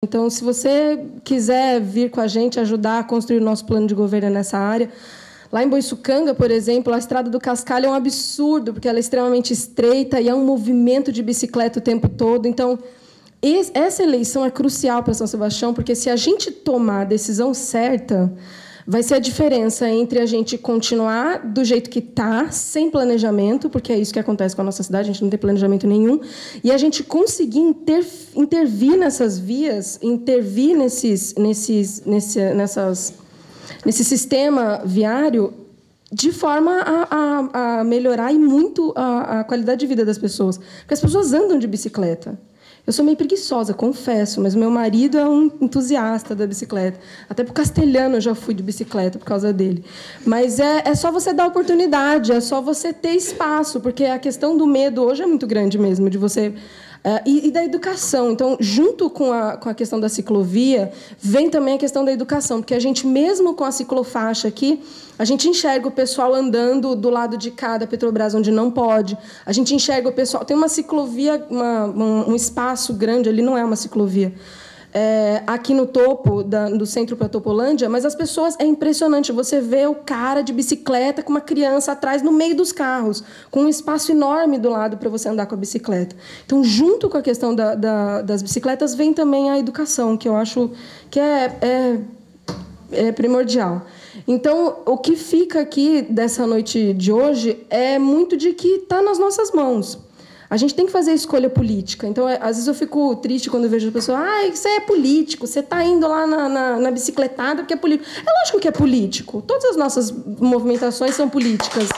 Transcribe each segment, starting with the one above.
Então, se você quiser vir com a gente ajudar a construir o nosso plano de governo nessa área, lá em Boiçucanga, por exemplo, a Estrada do Cascalho é um absurdo, porque ela é extremamente estreita e é um movimento de bicicleta o tempo todo. Então, essa eleição é crucial para São Sebastião, porque se a gente tomar a decisão certa, vai ser a diferença entre a gente continuar do jeito que está, sem planejamento, porque é isso que acontece com a nossa cidade, a gente não tem planejamento nenhum, e a gente conseguir intervir nessas vias, intervir nesse sistema viário de forma a melhorar e muito a qualidade de vida das pessoas. Porque as pessoas andam de bicicleta. Eu sou meio preguiçosa, confesso, mas o meu marido é um entusiasta da bicicleta. Até para o Castelhano eu já fui de bicicleta por causa dele. Mas é só você dar oportunidade, é só você ter espaço, porque a questão do medo hoje é muito grande mesmo, de você... E da educação. Então, junto com a questão da ciclovia, vem também a questão da educação, porque a gente, mesmo com a ciclofaixa aqui, a gente enxerga o pessoal andando do lado de cá da Petrobras, onde não pode. A gente enxerga o pessoal... Tem uma ciclovia, um espaço grande ali, não é uma ciclovia, aqui no topo do centro para Topolândia, mas as pessoas... É impressionante, você vê o cara de bicicleta com uma criança atrás, no meio dos carros, com um espaço enorme do lado para você andar com a bicicleta. Então, junto com a questão das bicicletas, vem também a educação, que eu acho que é primordial. Então, o que fica aqui dessa noite de hoje é muito de que está nas nossas mãos. A gente tem que fazer a escolha política. Então, às vezes eu fico triste quando eu vejo a pessoa, você é político, você está indo lá na bicicletada porque é político. É lógico que é político. Todas as nossas movimentações são políticas.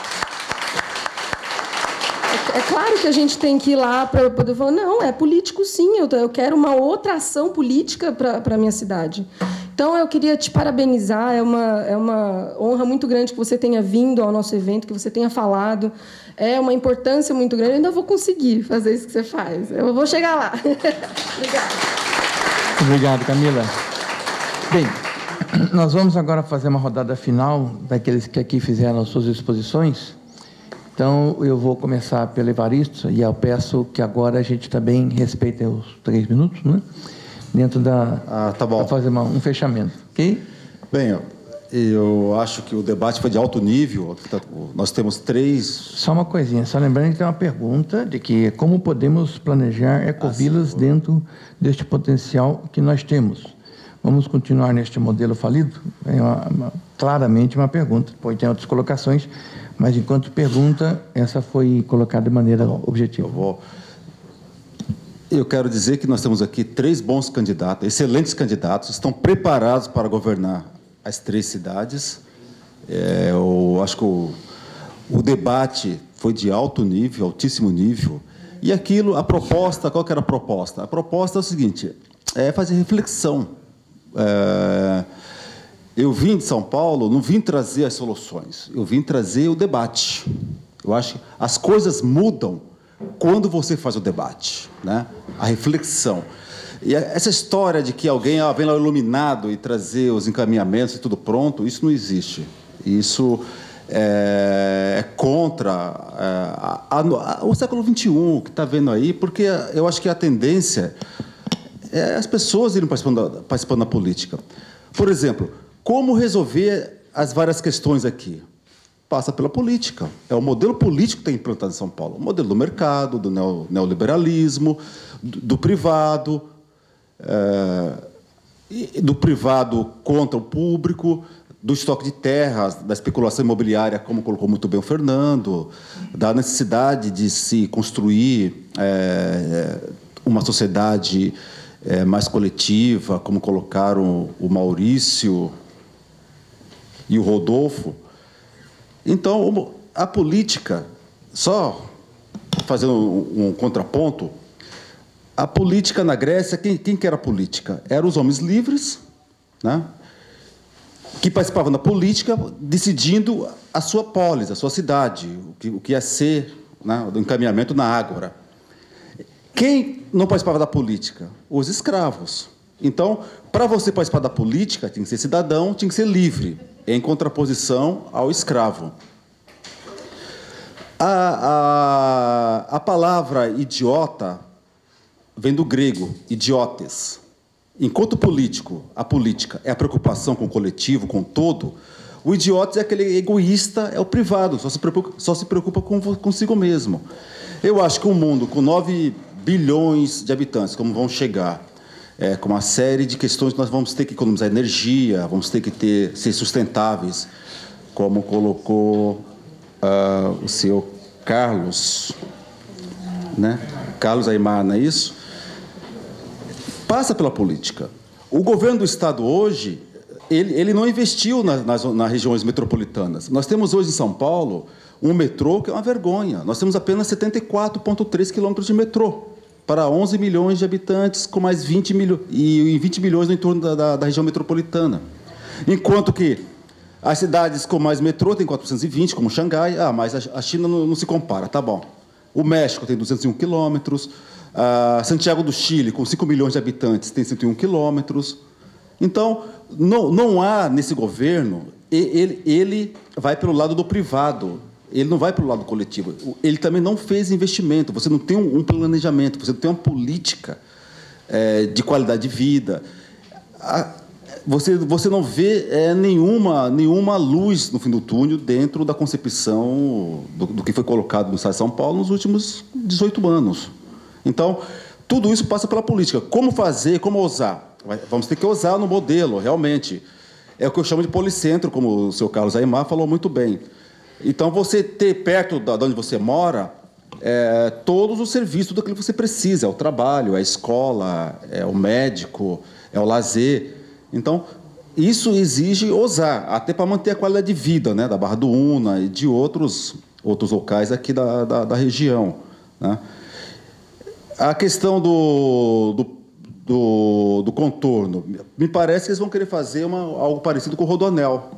É claro que a gente tem que ir lá para poder falar, não, é político sim, eu quero uma outra ação política para a minha cidade. Então, eu queria te parabenizar, é uma honra muito grande que você tenha vindo ao nosso evento, que você tenha falado, é uma importância muito grande, eu ainda vou conseguir fazer isso que você faz, eu vou chegar lá. Obrigada. Obrigado, Camila. Bem, nós vamos agora fazer uma rodada final daqueles que aqui fizeram as suas exposições. Então, eu vou começar pelo Evaristo, e eu peço que agora a gente também respeite os 3 minutos, né? Dentro da... tá bom. Para fazer um fechamento, ok? Bem, eu acho que o debate foi de alto nível. Nós temos 3... Só uma coisinha, só lembrando que tem uma pergunta de que como podemos planejar ecovilas dentro deste potencial que nós temos. Vamos continuar neste modelo falido? É claramente uma pergunta. Pode ter outras colocações, mas enquanto pergunta, essa foi colocada de maneira objetiva. Eu quero dizer que nós temos aqui 3 bons candidatos, excelentes candidatos, estão preparados para governar as 3 cidades. Eu acho que o debate foi de alto nível, altíssimo nível. E aquilo, a proposta, qual que era a proposta? A proposta é o seguinte, é fazer reflexão. Eu vim de São Paulo, não vim trazer as soluções, eu vim trazer o debate. Eu acho que as coisas mudam quando você faz o debate, né? A reflexão. E essa história de que alguém vem lá iluminado e trazer os encaminhamentos e tudo pronto, isso não existe. Isso é contra o século XXI que está vendo aí, porque eu acho que a tendência é as pessoas irem participando da política. Por exemplo, como resolver as várias questões aqui? Passa pela política. É o modelo político que tem implantado em São Paulo. O modelo do mercado, do neoliberalismo, do privado, do privado contra o público, do estoque de terras, da especulação imobiliária, como colocou muito bem o Fernando, da necessidade de se construir uma sociedade mais coletiva, como colocaram o Maurício e o Rodolfo. Então, a política, só fazendo um contraponto, a política na Grécia, quem que era a política? Eram os homens livres, né, que participavam da política decidindo a sua polis, a sua cidade, o que ia ser, né, do encaminhamento na ágora. Quem não participava da política? Os escravos. Então, para você participar da política, tinha que ser cidadão, tinha que ser livre, em contraposição ao escravo. A palavra idiota vem do grego, idiotes. enquanto político, a política é a preocupação com o coletivo, com o todo, o idiota é aquele egoísta, é o privado, só se preocupa consigo mesmo. Eu acho que um mundo com 9 bilhões de habitantes, como vão chegar, com uma série de questões que nós vamos ter que economizar energia, vamos ter que ser sustentáveis, como colocou o senhor Carlos, né? Carlos Aymar, não é isso? Passa pela política. O governo do Estado hoje, ele não investiu nas regiões metropolitanas. Nós temos hoje em São Paulo um metrô que é uma vergonha. Nós temos apenas 74,3 quilômetros de metrô para 11 milhões de habitantes, com mais 20 milhões, e 20 milhões no entorno da região metropolitana. Enquanto que as cidades com mais metrô têm 420, como Xangai, mas a China não se compara, tá bom. O México tem 201 quilômetros, Santiago do Chile, com 5 milhões de habitantes, tem 101 quilômetros. Então, não há nesse governo, ele vai pelo lado do privado, ele não vai pelo lado coletivo. Ele também não fez investimento, você não tem um planejamento, você não tem uma política de qualidade de vida. Você não vê nenhuma luz no fim do túnel dentro da concepção do que foi colocado no Estado de São Paulo nos últimos 18 anos. Então, tudo isso passa pela política. Como fazer, como ousar? Vamos ter que ousar no modelo, realmente. É o que eu chamo de policentro, como o senhor Carlos Aymar falou muito bem. Então, você ter perto de onde você mora todos os serviços daquilo que você precisa. É o trabalho, é a escola, é o médico, é o lazer. Então, isso exige ousar, até para manter a qualidade de vida, né, da Barra do Una e de outros locais aqui da região, né? A questão do contorno, me parece que eles vão querer fazer algo parecido com o Rodoanel,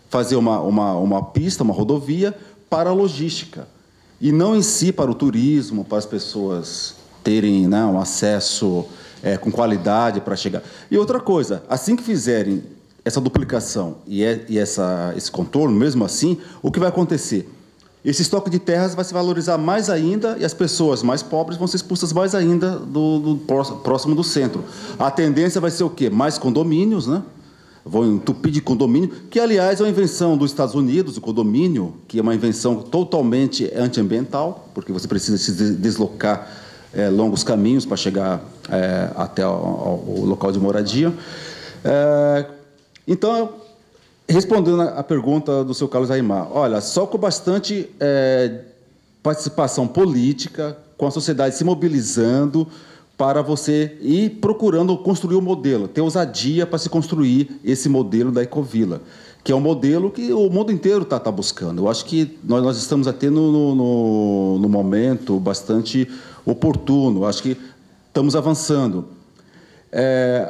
fazer uma pista, uma rodovia para a logística, e não em si para o turismo, para as pessoas terem, né, um acesso com qualidade para chegar. E outra coisa, assim que fizerem essa duplicação e esse contorno, mesmo assim, o que vai acontecer? Esse estoque de terras vai se valorizar mais ainda e as pessoas mais pobres vão ser expulsas mais ainda próximo do centro. A tendência vai ser o quê? Mais condomínios, né? Vão entupir de condomínio, que, aliás, é uma invenção dos Estados Unidos, o condomínio, que é uma invenção totalmente antiambiental, porque você precisa se deslocar longos caminhos para chegar até o local de moradia. Então, respondendo à pergunta do seu Carlos Aymar, olha, só com bastante participação política, com a sociedade se mobilizando para você ir procurando construir um modelo, ter ousadia para se construir esse modelo da Ecovila, que é um modelo que o mundo inteiro está buscando. Eu acho que nós estamos até no momento bastante oportuno, eu acho que estamos avançando.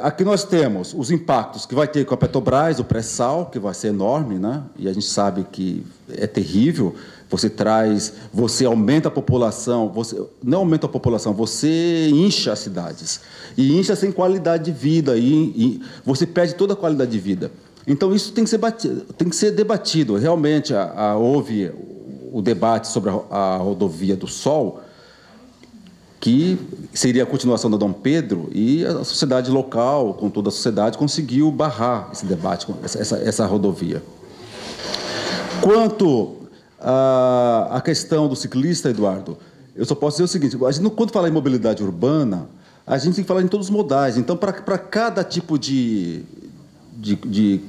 Aqui nós temos os impactos que vai ter com a Petrobras, o pré-sal, que vai ser enorme, né? E a gente sabe que é terrível. Você aumenta a população, não aumenta a população, você incha as cidades. E incha sem qualidade de vida, e você perde toda a qualidade de vida. Então, isso tem que ser debatido. Realmente, houve o debate sobre a rodovia do Sol, que seria a continuação da Dom Pedro, e a sociedade local, com toda a sociedade, conseguiu barrar esse debate, essa rodovia. Quanto à questão do ciclista, Eduardo, eu só posso dizer o seguinte, quando falar em mobilidade urbana, a gente tem que falar em todos os modais. Então, para cada tipo de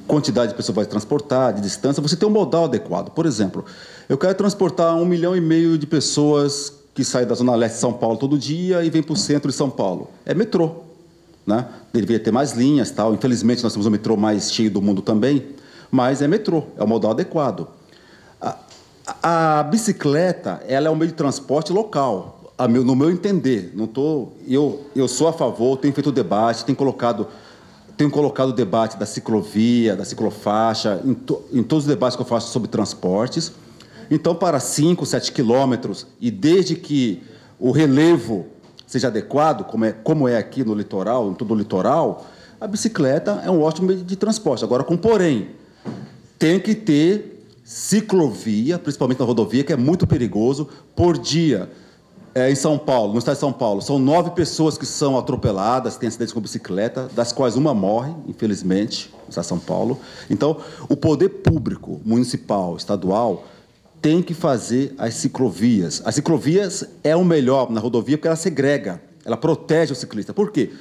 quantidade de pessoas que vai transportar, de distância, você tem um modal adequado. Por exemplo, eu quero transportar 1,5 milhão de pessoas que saem da Zona Leste de São Paulo todo dia e vem para o centro de São Paulo. É metrô, né? Deveria ter mais linhas, tal. Infelizmente, nós temos o metrô mais cheio do mundo também, mas é metrô, é o modal adequado. A bicicleta, ela é um meio de transporte local, no meu entender. Eu sou a favor, tenho feito o debate, tenho colocado o debate da ciclovia, da ciclofaixa, em todos os debates que eu faço sobre transportes. Então, para 5, 7 quilômetros, e desde que o relevo seja adequado, como é aqui no litoral, em todo o litoral, a bicicleta é um ótimo meio de transporte. Agora, porém, tem que ter ciclovia, principalmente na rodovia, que é muito perigoso. Por dia, em São Paulo, no estado de São Paulo, são 9 pessoas que são atropeladas, têm acidentes com bicicleta, das quais uma morre, infelizmente, no estado de São Paulo. Então, o poder público, municipal, estadual, tem que fazer as ciclovias. As ciclovias é o melhor na rodovia porque ela segrega, ela protege o ciclista. Por quê?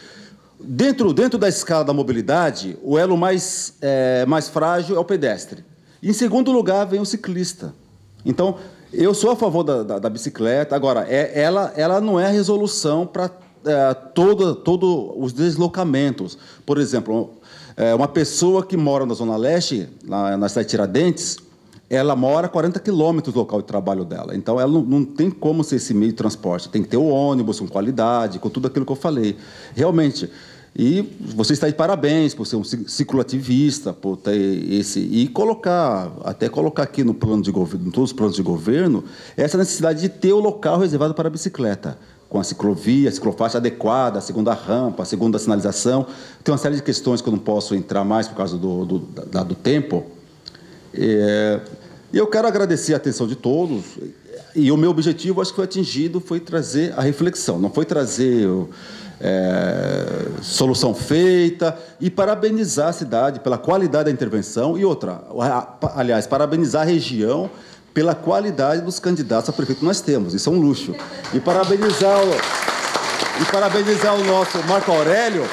Dentro da escala da mobilidade, o elo mais frágil é o pedestre. Em segundo lugar, vem o ciclista. Então, eu sou a favor da bicicleta. Agora, ela não é a resolução para todos os deslocamentos. Por exemplo, uma pessoa que mora na Zona Leste, na cidade de Tiradentes, ela mora a 40 quilômetros do local de trabalho dela. Então, ela não tem como ser esse meio de transporte. Tem que ter o ônibus com qualidade, com tudo aquilo que eu falei. Realmente. E você está de parabéns por ser um cicloativista, por ter esse... E colocar aqui no plano de governo, em todos os planos de governo, essa necessidade de ter o local reservado para a bicicleta, com a ciclovia, a ciclofaixa adequada, a segunda rampa, a segunda sinalização. Tem uma série de questões que eu não posso entrar mais por causa do tempo. E eu quero agradecer a atenção de todos, e o meu objetivo, acho que foi atingido, foi trazer a reflexão, não foi trazer solução feita, e parabenizar a cidade pela qualidade da intervenção, e outra, aliás, parabenizar a região pela qualidade dos candidatos a prefeito que nós temos, isso é um luxo, e parabenizar o nosso Marco Aurélio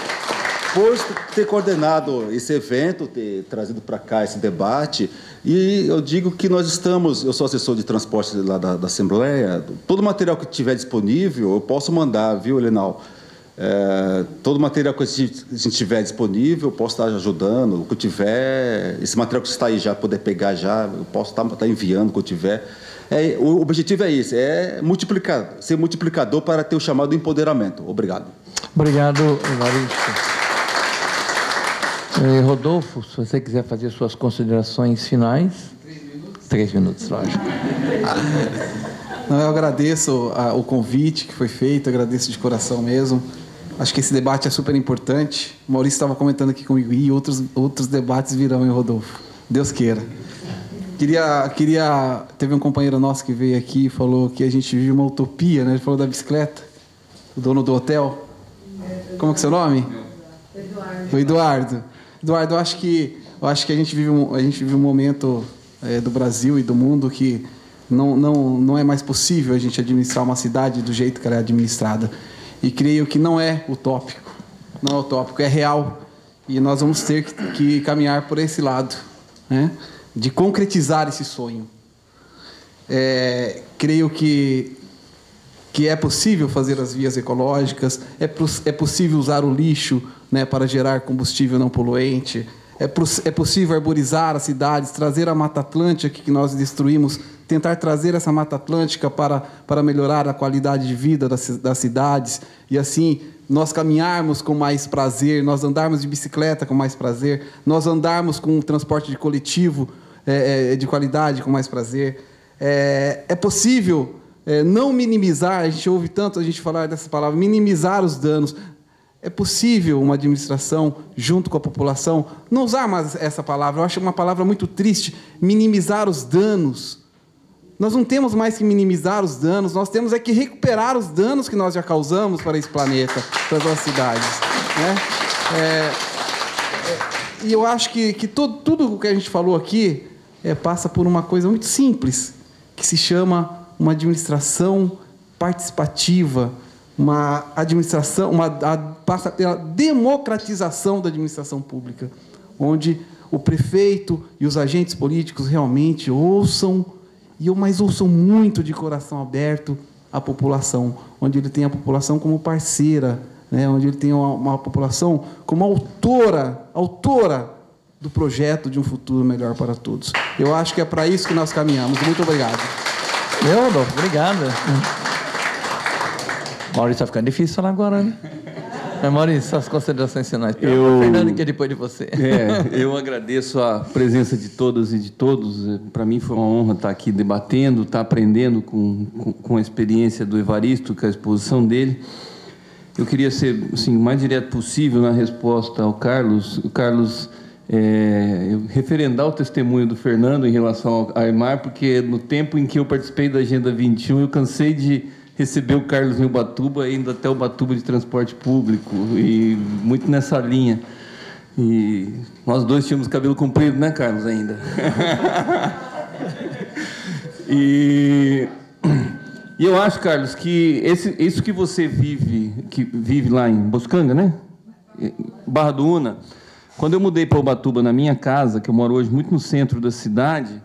por ter coordenado esse evento, ter trazido para cá esse debate. E eu digo que nós estamos... Eu sou assessor de transporte lá da Assembleia. Todo material que tiver disponível, eu posso mandar, viu, Helenal? Todo material que a gente tiver disponível, eu posso estar ajudando. O que eu tiver... Esse material que está aí já, poder pegar já, eu posso estar enviando o que eu tiver. O objetivo é esse, ser multiplicador para ter o chamado empoderamento. Obrigado. Obrigado, Evaristo. Rodolfo, se você quiser fazer suas considerações finais. 3 minutos? 3 minutos, lógico. Eu agradeço o convite que foi feito, agradeço de coração mesmo. Acho que esse debate é super importante. O Maurício estava comentando aqui comigo, e outros debates virão, em Rodolfo. Deus queira. Teve um companheiro nosso que veio aqui e falou que a gente vive uma utopia, né? Ele falou da bicicleta, o dono do hotel. Como que é o seu nome? Eduardo. O Eduardo, eu acho que a gente vive um momento do Brasil e do mundo que não é mais possível a gente administrar uma cidade do jeito que ela é administrada. E creio que não é utópico. Não é utópico, é real. E nós vamos ter que caminhar por esse lado, né? De concretizar esse sonho. Creio que é possível fazer as vias ecológicas, é possível usar o lixo, né, para gerar combustível não poluente, é possível arborizar as cidades, trazer a Mata Atlântica que nós destruímos, tentar trazer essa Mata Atlântica para melhorar a qualidade de vida das cidades, e assim nós caminharmos com mais prazer, nós andarmos de bicicleta com mais prazer, nós andarmos com um transporte de coletivo de qualidade com mais prazer. É possível não minimizar, a gente ouve tanto a gente falar dessa palavra, minimizar os danos. É possível uma administração, junto com a população, não usar mais essa palavra, eu acho uma palavra muito triste, minimizar os danos. Nós não temos mais que minimizar os danos, nós temos que recuperar os danos que nós já causamos para esse planeta, para as nossas cidades, né? E eu acho que tudo o que a gente falou aqui passa por uma coisa muito simples, que se chama uma administração participativa, uma administração, passa pela democratização da administração pública, onde o prefeito e os agentes políticos realmente ouçam, mas ouçam muito de coração aberto a população, onde ele tem a população como parceira, né? Onde ele tem uma população como autora do projeto de um futuro melhor para todos. Eu acho que é para isso que nós caminhamos. Muito obrigado. Rodolfo, obrigado. Maurício, está ficando difícil falar agora, né? Maurício, suas considerações finais. O Fernando, que é depois de você. Eu agradeço a presença de todas e de todos. Para mim foi uma honra estar aqui debatendo, estar aprendendo com a experiência do Evaristo, com a exposição dele. Eu queria ser assim, o mais direto possível na resposta ao Carlos. O Carlos... referendar o testemunho do Fernando em relação ao Aymar, porque no tempo em que eu participei da Agenda 21, eu cansei de receber o Carlos em Ubatuba, indo até Ubatuba de transporte público, e muito nessa linha. E nós dois tínhamos cabelo comprido, né, Carlos, ainda? E eu acho, Carlos, que isso que você vive lá em Botucanga, né? Barra do Una. Quando eu mudei para Ubatuba, na minha casa, que eu moro hoje muito no centro da cidade,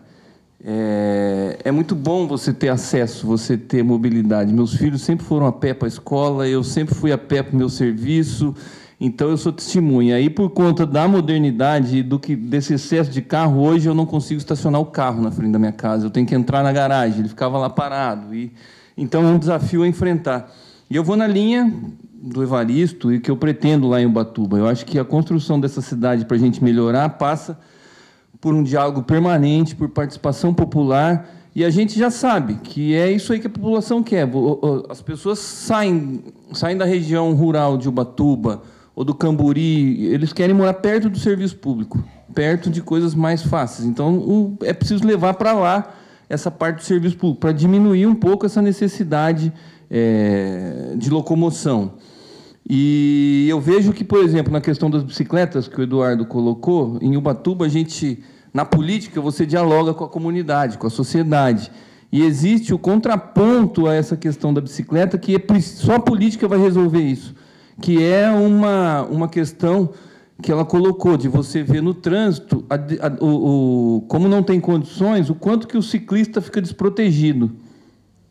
é muito bom você ter acesso, você ter mobilidade. Meus filhos sempre foram a pé para a escola, eu sempre fui a pé para o meu serviço, então eu sou testemunha. Aí, por conta da modernidade e desse excesso de carro, hoje eu não consigo estacionar o carro na frente da minha casa, eu tenho que entrar na garagem, ele ficava lá parado. Então, é um desafio a enfrentar. E eu vou na linha do Evaristo e que eu pretendo lá em Ubatuba. Eu acho que a construção dessa cidade, para a gente melhorar, passa por um diálogo permanente, por participação popular, e a gente já sabe que é isso aí que a população quer. As pessoas saem da região rural de Ubatuba ou do Camburi, eles querem morar perto do serviço público, perto de coisas mais fáceis. Então, é preciso levar para lá essa parte do serviço público, para diminuir um pouco essa necessidade de locomoção. E eu vejo que, por exemplo, na questão das bicicletas que o Eduardo colocou, em Ubatuba, na política, você dialoga com a comunidade, com a sociedade. E existe o contraponto a essa questão da bicicleta, que só a política vai resolver isso, que é uma questão que ela colocou, de você ver no trânsito, como não tem condições, o quanto que o ciclista fica desprotegido.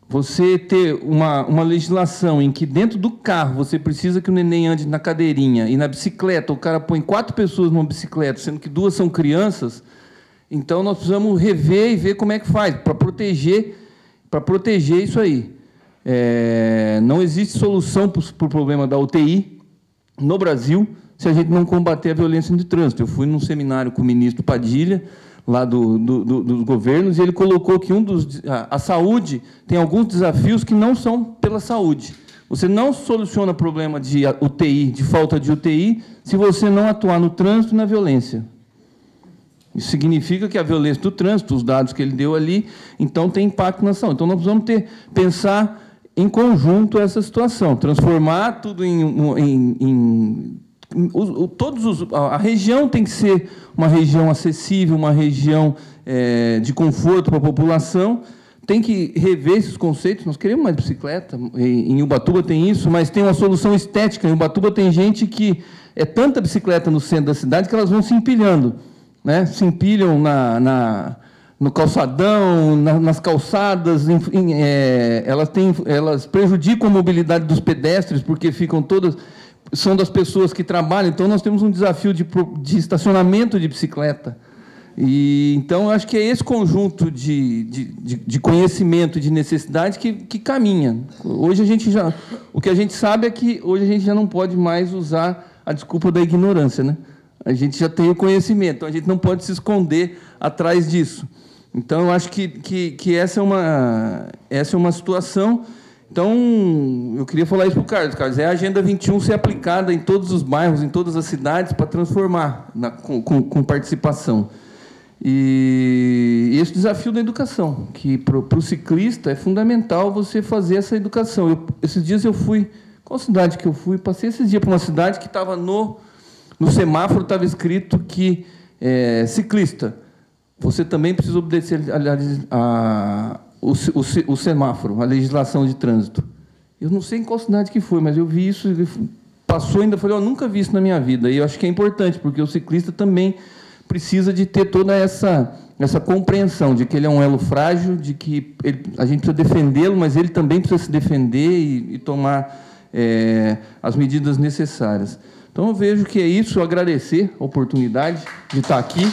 Você ter uma legislação em que dentro do carro você precisa que o neném ande na cadeirinha e na bicicleta o cara põe 4 pessoas numa bicicleta, sendo que 2 são crianças, então nós precisamos rever e ver como é que faz para proteger isso aí. Não existe solução para o problema da UTI no Brasil se a gente não combater a violência no trânsito. Eu fui num seminário com o ministro Padilha, lá dos governos, e ele colocou que a saúde tem alguns desafios que não são pela saúde. Você não soluciona problema de UTI, de falta de UTI, se você não atuar no trânsito e na violência. Isso significa que a violência do trânsito, os dados que ele deu ali, então tem impacto na saúde. Então, nós precisamos pensar em conjunto essa situação, transformar tudo a região tem que ser uma região acessível, uma região de conforto para a população, tem que rever esses conceitos. Nós queremos mais bicicleta, em Ubatuba tem isso, mas tem uma solução estética. Em Ubatuba tem gente que é tanta bicicleta no centro da cidade que elas vão se empilhando, né? Se empilham no calçadão, nas calçadas, enfim, elas prejudicam a mobilidade dos pedestres, porque são das pessoas que trabalham. Então, nós temos um desafio de estacionamento de bicicleta. Então, eu acho que é esse conjunto de conhecimento e de necessidade que caminha. Hoje, o que a gente sabe é que hoje a gente já não pode mais usar a desculpa da ignorância, né? A gente já tem o conhecimento, então a gente não pode se esconder atrás disso. Então, eu acho que essa é uma situação. Então, eu queria falar isso para o Carlos. Carlos, é a Agenda 21 ser aplicada em todos os bairros, em todas as cidades, para transformar com participação. E esse desafio da educação, que para o ciclista é fundamental você fazer essa educação. Esses dias eu fui... Qual cidade que eu fui? Passei esses dias para uma cidade que estava no semáforo, estava escrito que ciclista, você também precisa obedecer o semáforo, a legislação de trânsito. Eu não sei em qual cidade que foi, mas eu vi isso, passou ainda, falei, eu nunca vi isso na minha vida. E eu acho que é importante, porque o ciclista também precisa de ter toda essa compreensão de que ele é um elo frágil, de que a gente precisa defendê-lo, mas ele também precisa se defender e tomar as medidas necessárias. Então, eu vejo que é isso, agradecer a oportunidade de estar aqui, né?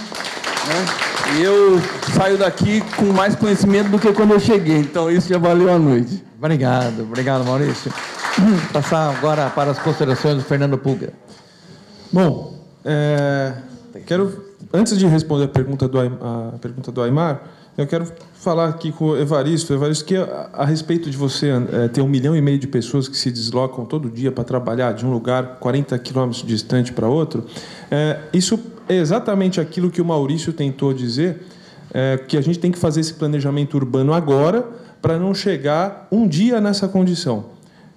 E eu saio daqui com mais conhecimento do que quando eu cheguei. Então, isso já valeu a noite. Obrigado, Maurício. Passar agora para as considerações do Fernando Pulga. Bom, antes de responder a pergunta do Aymar, eu quero falar aqui com o Evaristo. Evaristo, que a respeito de você ter 1,5 milhão de pessoas que se deslocam todo dia para trabalhar de um lugar 40 quilômetros distante para outro, isso é exatamente aquilo que o Maurício tentou dizer, que a gente tem que fazer esse planejamento urbano agora, para não chegar um dia nessa condição,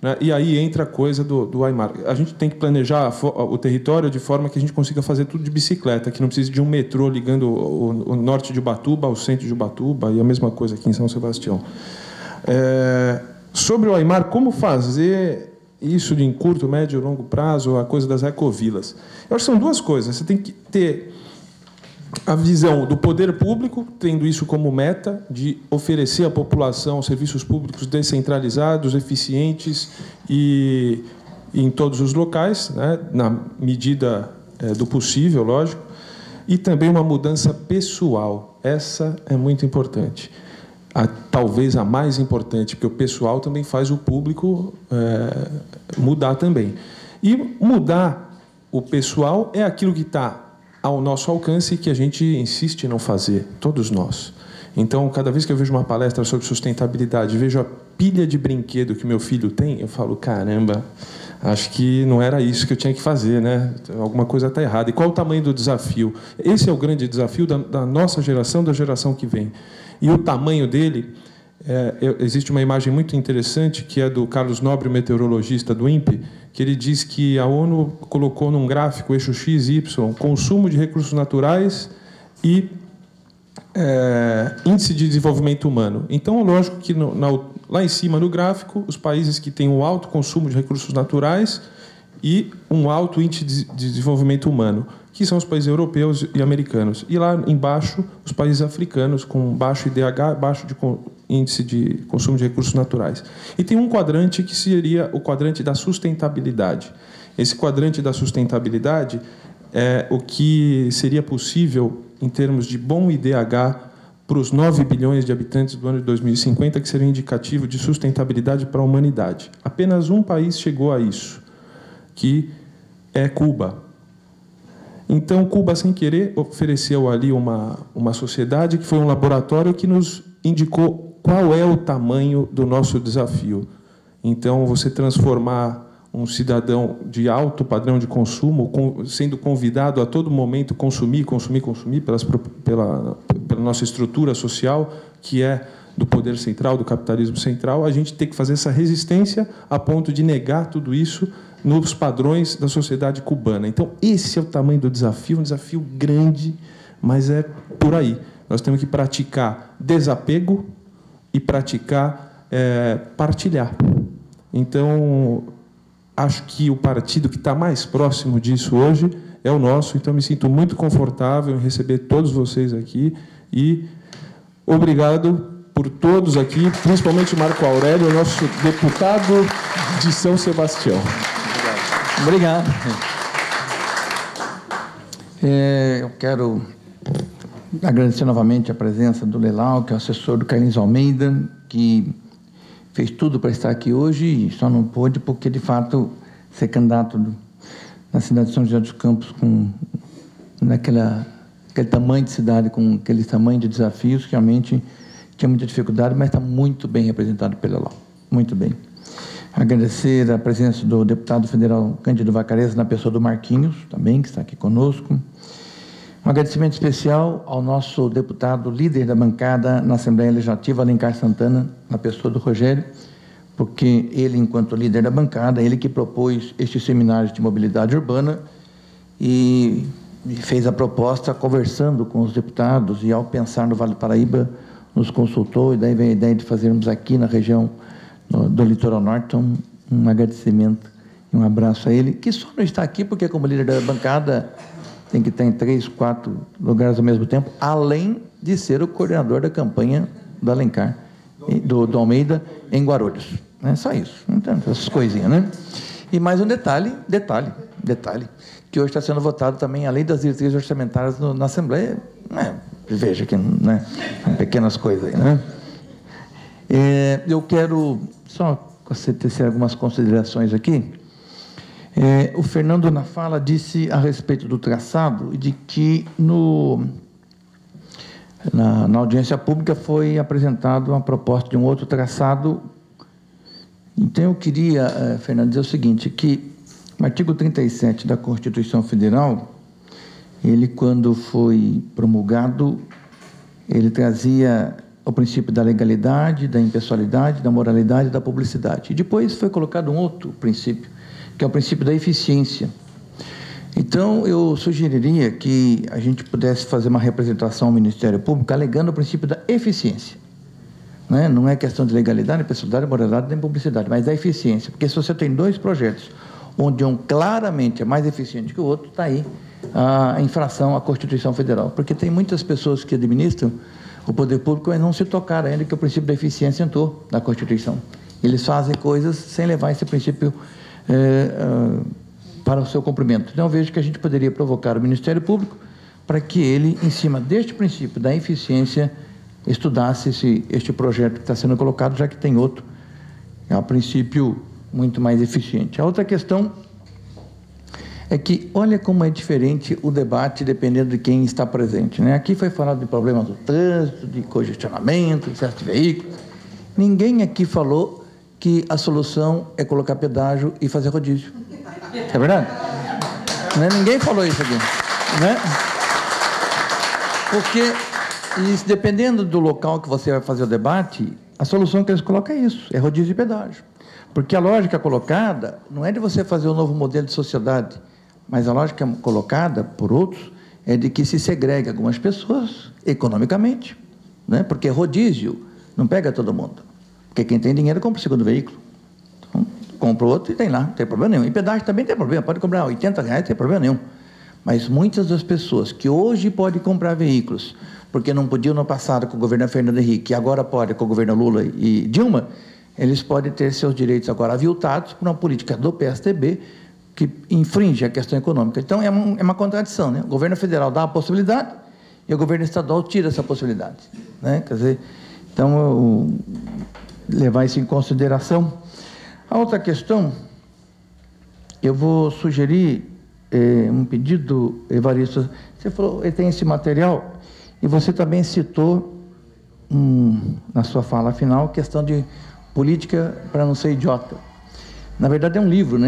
né? E aí entra a coisa do Aimar. A gente tem que planejar o território de forma que a gente consiga fazer tudo de bicicleta, que não precise de um metrô ligando o norte de Ubatuba ao centro de Ubatuba, e a mesma coisa aqui em São Sebastião. Sobre o Aimar, como fazer isso em curto, médio e longo prazo, a coisa das ecovilas? Eu acho que são duas coisas. Você tem que ter a visão do poder público, tendo isso como meta, de oferecer à população serviços públicos descentralizados, eficientes e em todos os locais, né, na medida do possível, lógico, e também uma mudança pessoal. Essa é muito importante. Talvez a mais importante, porque o pessoal também faz o público mudar também. E mudar o pessoal é aquilo que está ao nosso alcance e que a gente insiste em não fazer, todos nós. Então, cada vez que eu vejo uma palestra sobre sustentabilidade, vejo a pilha de brinquedo que meu filho tem, eu falo, caramba, acho que não era isso que eu tinha que fazer, né? Alguma coisa está errada. E qual o tamanho do desafio? Esse é o grande desafio da nossa geração, da geração que vem. E o tamanho dele, existe uma imagem muito interessante, que é do Carlos Nobre, meteorologista do INPE, que ele diz que a ONU colocou num gráfico, eixo X, Y, consumo de recursos naturais e índice de desenvolvimento humano. Então, lógico que lá em cima no gráfico, os países que têm um alto consumo de recursos naturais e um alto índice de desenvolvimento humano, que são os países europeus e americanos. E lá embaixo, os países africanos, com baixo IDH, baixo índice de consumo de recursos naturais. E tem um quadrante que seria o quadrante da sustentabilidade. Esse quadrante da sustentabilidade é o que seria possível em termos de bom IDH para os 9 bilhões de habitantes do ano de 2050, que seria indicativo de sustentabilidade para a humanidade. Apenas um país chegou a isso, que é Cuba. Então, Cuba, sem querer, ofereceu ali uma sociedade que foi um laboratório que nos indicou qual é o tamanho do nosso desafio. Então, você transformar um cidadão de alto padrão de consumo, sendo convidado a todo momento consumir pela nossa estrutura social, que é do poder central, do capitalismo central, a gente tem que fazer essa resistência a ponto de negar tudo isso nos padrões da sociedade cubana. Então, esse é o tamanho do desafio, um desafio grande, mas é por aí. Nós temos que praticar desapego e praticar partilhar. Então, acho que o partido que está mais próximo disso hoje é o nosso, então me sinto muito confortável em receber todos vocês aqui e obrigado por todos aqui, principalmente o Marco Aurélio, nosso deputado de São Sebastião. Obrigado. Eu quero agradecer novamente a presença do Lelau, que é o assessor do Carlinhos Almeida, que fez tudo para estar aqui hoje e só não pôde porque, de fato, ser candidato na cidade de São José dos Campos com aquele tamanho de cidade, com aquele tamanho de desafios, realmente tinha muita dificuldade, mas está muito bem representado pelo Lelau. Muito bem. Agradecer a presença do deputado federal Cândido Vacarezza, na pessoa do Marquinhos, também, que está aqui conosco. Um agradecimento especial ao nosso deputado líder da bancada na Assembleia Legislativa, Alencar Santana, na pessoa do Rogério, porque ele, enquanto líder da bancada, ele que propôs este seminário de mobilidade urbana e fez a proposta conversando com os deputados e, ao pensar no Vale do Paraíba, nos consultou e daí veio a ideia de fazermos aqui na região do Litoral Norte. Então, um agradecimento e um abraço a ele, que só não está aqui porque, como líder da bancada, tem que estar em 3, 4 lugares ao mesmo tempo, além de ser o coordenador da campanha do Alencar, do Almeida, em Guarulhos. É só isso. Então, essas coisinhas, né? E mais um detalhe, que hoje está sendo votado também a lei das diretrizes orçamentárias na Assembleia. Veja que, né? Pequenas coisas aí, né? Eu quero só tecer algumas considerações aqui. O Fernando, na fala, disse a respeito do traçado e de que na audiência pública foi apresentada uma proposta de um outro traçado. Então, eu queria, Fernando, dizer o seguinte, que o artigo 37 da Constituição Federal, ele, quando foi promulgado, ele trazia o princípio da legalidade, da impessoalidade, da moralidade e da publicidade. E depois foi colocado um outro princípio, que é o princípio da eficiência. Então, eu sugeriria que a gente pudesse fazer uma representação ao Ministério Público alegando o princípio da eficiência. Né? Não é questão de legalidade, impessoalidade, moralidade nem publicidade, mas da eficiência. Porque se você tem dois projetos, onde um claramente é mais eficiente que o outro, está aí a infração à Constituição Federal. Porque tem muitas pessoas que administram o poder público, mas não se tocaram ainda que o princípio da eficiência entrou na Constituição. Eles fazem coisas sem levar esse princípio para o seu cumprimento. Então, eu vejo que a gente poderia provocar o Ministério Público para que ele, em cima deste princípio da eficiência, estudasse este projeto que está sendo colocado, já que tem outro, a princípio, muito mais eficiente. A outra questão é que, olha como é diferente o debate dependendo de quem está presente, né? Aqui foi falado de problemas do trânsito, de congestionamento, excesso de veículos. Ninguém aqui falou que a solução é colocar pedágio e fazer rodízio. É verdade? Né? Ninguém falou isso aqui. Né? Porque, dependendo do local que você vai fazer o debate, a solução que eles colocam é isso, é rodízio e pedágio. Porque a lógica colocada não é de você fazer um novo modelo de sociedade, mas a lógica colocada por outros é de que se segregue algumas pessoas economicamente, né? Porque rodízio não pega todo mundo. Porque quem tem dinheiro compra o segundo veículo. Então, compra o outro e tem lá, não tem problema nenhum. E pedágio também tem problema, pode cobrar R$80, não tem problema nenhum. Mas muitas das pessoas que hoje podem comprar veículos, porque não podiam no passado com o governo Fernando Henrique, e agora pode com o governo Lula e Dilma, eles podem ter seus direitos agora aviltados por uma política do PSDB que infringe a questão econômica. Então, é uma contradição, né? O governo federal dá a possibilidade e o governo estadual tira essa possibilidade, né? Quer dizer, então, levar isso em consideração. A outra questão, eu vou sugerir um pedido, Evaristo. Você falou, tem esse material, e você também citou, na sua fala final, questão de política para não ser idiota. Na verdade, é um livro, né?